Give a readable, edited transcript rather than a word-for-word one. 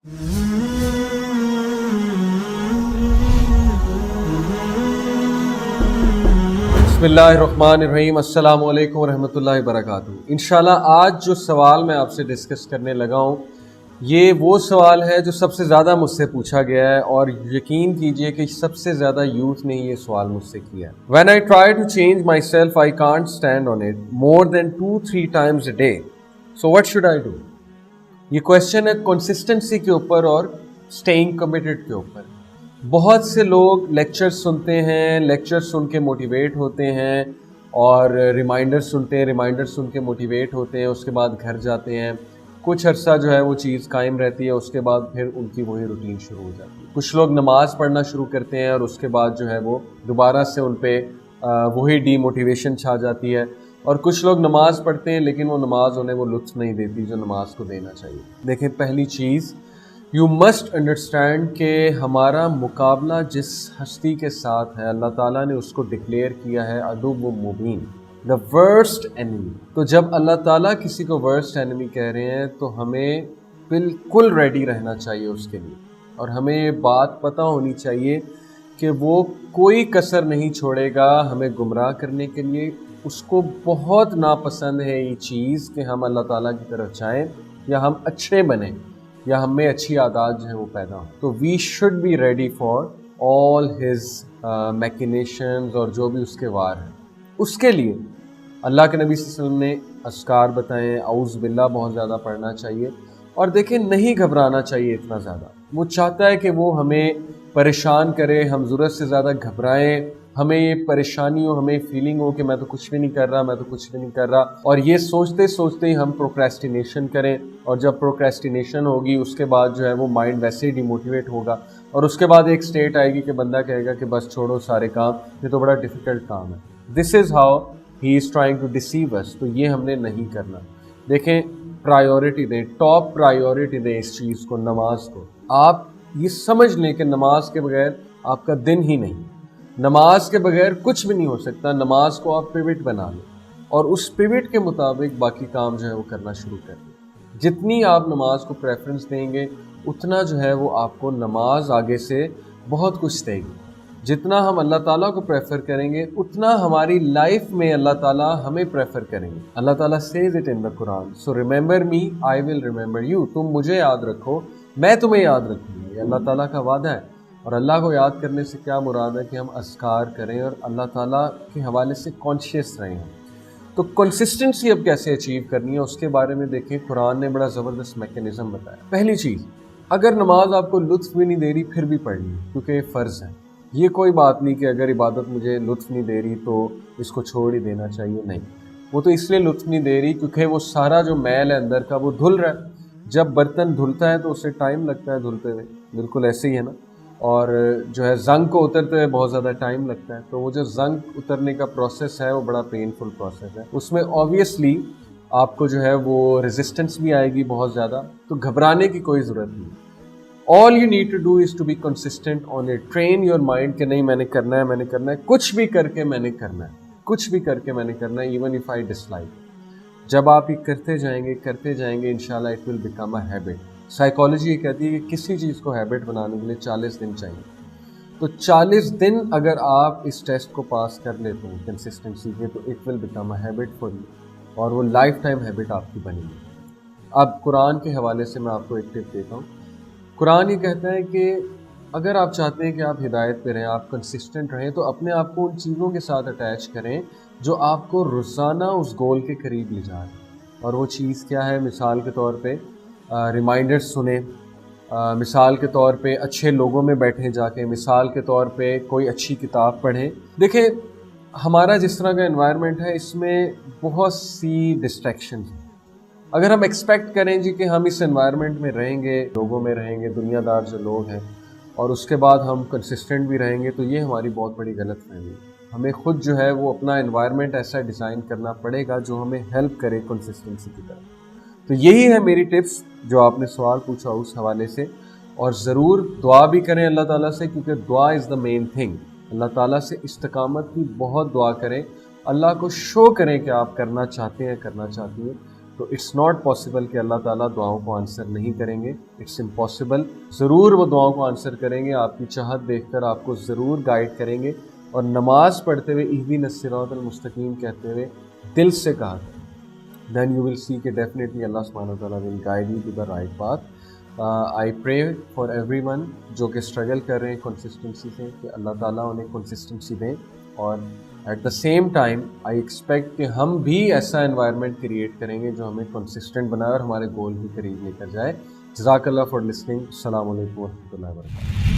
बिस्मिल्लाहिर्रहमानिर्रहीम, अस्सलामु अलैकुम वरहमतुल्लाहि वबरकातुहू। इंशाल्लाह आज जो सवाल मैं आपसे डिस्कस करने लगा हूँ, ये वो सवाल है जो सबसे ज़्यादा मुझसे पूछा गया है, और यकीन कीजिए कि सबसे ज़्यादा यूथ ने ये सवाल मुझसे किया है। When I try to change myself, I can't stand on it more than 2-3 times a day. So what should I do? ये क्वेश्चन है कंसिस्टेंसी के ऊपर और स्टेइंग कमिटेड के ऊपर। बहुत से लोग लेक्चर सुनते हैं, लेक्चर सुन के मोटिवेट होते हैं, और रिमाइंडर सुनते हैं, रिमाइंडर सुन के मोटिवेट होते हैं, उसके बाद घर जाते हैं, कुछ अरसा जो है वो चीज़ कायम रहती है, उसके बाद फिर उनकी वही रूटीन शुरू हो जाती है। कुछ लोग नमाज़ पढ़ना शुरू करते हैं और उसके बाद जो है वो दोबारा से उन पे वही डीमोटिवेशन छा जाती है, और कुछ लोग नमाज़ पढ़ते हैं लेकिन वो नमाज उन्हें वो लुत्फ़ नहीं देती जो नमाज को देना चाहिए। देखें, पहली चीज़ यू मस्ट अंडरस्टैंड कि हमारा मुकाबला जिस हस्ती के साथ है, अल्लाह ताला ने उसको डिक्लेयर किया है अदुव्व मुबीन, द वर्स्ट एनिमी। तो जब अल्लाह ताला किसी को वर्स्ट एनिमी कह रहे हैं तो हमें बिल्कुल रेडी रहना चाहिए उसके लिए, और हमें ये बात पता होनी चाहिए कि वो कोई कसर नहीं छोड़ेगा हमें गुमराह करने के लिए। उसको बहुत नापसंद है ये चीज़ कि हम अल्लाह ताला की तरफ जाएं या हम अच्छे बने या हमें अच्छी आदत जो है वो पैदा हो। तो we should be ready for all his machinations और जो भी उसके वार हैं। उसके लिए अल्लाह के नबी सल्लल्लाहु अलैहि वसल्लम ने अस्कार बताएं, औज़ बिल्लाह बहुत ज़्यादा पढ़ना चाहिए, और देखें नहीं घबराना चाहिए इतना ज़्यादा। वो चाहता है कि वो हमें परेशान करे, हम ज़रूरत से ज़्यादा घबराएं, हमें ये परेशानी हो, हमें फीलिंग हो कि मैं तो कुछ भी नहीं कर रहा, मैं तो कुछ भी नहीं कर रहा, और ये सोचते सोचते ही हम प्रोक्रेस्टिनेशन करें, और जब प्रोक्रेस्टिनेशन होगी उसके बाद जो है वो माइंड वैसे ही डिमोटिवेट होगा, और उसके बाद एक स्टेट आएगी कि बंदा कहेगा कि बस छोड़ो सारे काम, ये तो बड़ा डिफ़िकल्ट काम है। This is how he is trying to deceive us. तो ये हमने नहीं करना। देखें, प्रायोरिटी दें, टॉप प्रायोरिटी दें इस चीज़ को, नमाज को। आप ये समझ लें कि नमाज के बगैर आपका दिन ही नहीं, नमाज के बगैर कुछ भी नहीं हो सकता। नमाज को आप पिवट बना लें और उस पिवट के मुताबिक बाकी काम जो है वो करना शुरू कर दें। जितनी आप नमाज को प्रेफरेंस देंगे उतना जो है वो आपको नमाज आगे से बहुत कुछ देगी। जितना हम अल्लाह ताला को प्रेफर करेंगे उतना हमारी लाइफ में अल्लाह ताला हमें प्रेफर करेंगे। अल्लाह ताला says it in the Quran, so remember me I will remember you. तुम मुझे याद रखो, मैं तुम्हें याद रखूँगी। ये अल्लाह ताला का वादा है। और अल्लाह को याद करने से क्या मुराद है कि हम अस्कार करें और अल्लाह ताला के हवाले से कॉन्शियस रहें। तो कंसिस्टेंसी अब कैसे अचीव करनी है उसके बारे में देखें, कुरान ने बड़ा ज़बरदस्त मैकेनिज़्म बताया। पहली चीज़, अगर नमाज आपको लुत्फ़ भी नहीं दे रही फिर भी पढ़नी है, क्योंकि ये फ़र्ज़ है। ये कोई बात नहीं कि अगर इबादत मुझे लुत्फ़ नहीं दे रही तो इसको छोड़ ही देना चाहिए, नहीं। वो तो इसलिए लुत्फ़ नहीं दे रही क्योंकि वो सारा जो मैल है अंदर का वो धुल रहा है। जब बर्तन धुलता है तो उसे टाइम लगता है धुलते हुए, बिल्कुल ऐसे ही है ना। और जो है ज़ंग को उतरते हुए बहुत ज़्यादा टाइम लगता है। तो वो जो ज़ंग उतरने का प्रोसेस है वो बड़ा पेनफुल प्रोसेस है। उसमें ऑब्वियसली आपको जो है वो रेजिस्टेंस भी आएगी बहुत ज़्यादा। तो घबराने की कोई ज़रूरत नहीं। All you need to do is to be consistent on it. Train your mind कि नहीं मैंने करना है, मैंने करना है, कुछ भी करके मैंने करना है, कुछ भी करके मैंने करना है, इवन इफ़ आई डिसलाइक। जब आप ये करते जाएंगे इंशाल्लाह it will become a habit. Psychology ये कहती है कि किसी चीज़ को हैबिट बनाने के लिए 40 दिन चाहिए। तो 40 दिन अगर आप इस टेस्ट को पास कर लेते हैं कंसिस्टेंसी के, तो it will become a habit for you, और वो लाइफ टाइम हैबिट आपकी बनेगी। अब कुरान के हवाले से मैं आपको एक टिप देता हूँ। कुरान ये कहता है कि अगर आप चाहते हैं कि आप हिदायत पे रहें, आप कंसिस्टेंट रहें, तो अपने आप को उन चीज़ों के साथ अटैच करें जो आपको रोज़ाना उस गोल के करीब ले जा रहे हैं। और वो चीज़ क्या है? मिसाल के तौर पे रिमाइंडर्स सुने, मिसाल के तौर पे अच्छे लोगों में बैठें जाके, मिसाल के तौर पे कोई अच्छी किताब पढ़ें। देखें, हमारा जिस तरह का एनवायरनमेंट है इसमें बहुत सी डिस्ट्रैक्शंस हैं। अगर हम एक्सपेक्ट करें जी कि हम इस एनवायरनमेंट में रहेंगे, लोगों में रहेंगे, दुनियादार जो लोग हैं, और उसके बाद हम कंसिस्टेंट भी रहेंगे, तो ये हमारी बहुत बड़ी गलतफहमी है। हमें खुद जो है वो अपना एनवायरनमेंट ऐसा डिज़ाइन करना पड़ेगा जो हमें हेल्प करे कंसिस्टेंसी की तरफ। तो यही है मेरी टिप्स जो आपने सवाल पूछा उस हवाले से। और ज़रूर दुआ भी करें अल्लाह ताला से, क्योंकि दुआ इज़ द मेन थिंग। अल्लाह ताला से इस्तिकामत की बहुत दुआ करें, अल्लाह को शो करें कि आप करना चाहते हैं, करना चाहती हैं। تو اٹس ناٹ پاسبل کہ اللہ تعالیٰ دعاؤں کو آنسر نہیں کریں گے، اٹس امپاسبل. ضرور وہ دعاؤں کو آنسر کریں گے، آپ کی چاہت دیکھ کر آپ کو ضرور گائیڈ کریں گے. اور نماز پڑھتے ہوئے اہدنا الصراط المستقیم کہتے ہوئے دل سے کہا کریں، دین یو ول سی کہ ڈیفینیٹلی اللہ سبحانہ و تعالیٰ will guide you to the right path. I pray for every one جو کہ اسٹرگل کر رہے ہیں کنسسٹنسی سے، کہ اللہ تعالیٰ انہیں کنسسٹنسی دیں. اور at the same time I expect کہ ہم بھی ایسا انوائرمنٹ کریٹ کریں گے جو ہمیں کنسسٹنٹ بنائے اور ہمارے گول بھی قریب لے کر جائے. جزاک اللہ فار لسننگ. السلام علیکم ورحمۃ اللہ وبرکاتہ.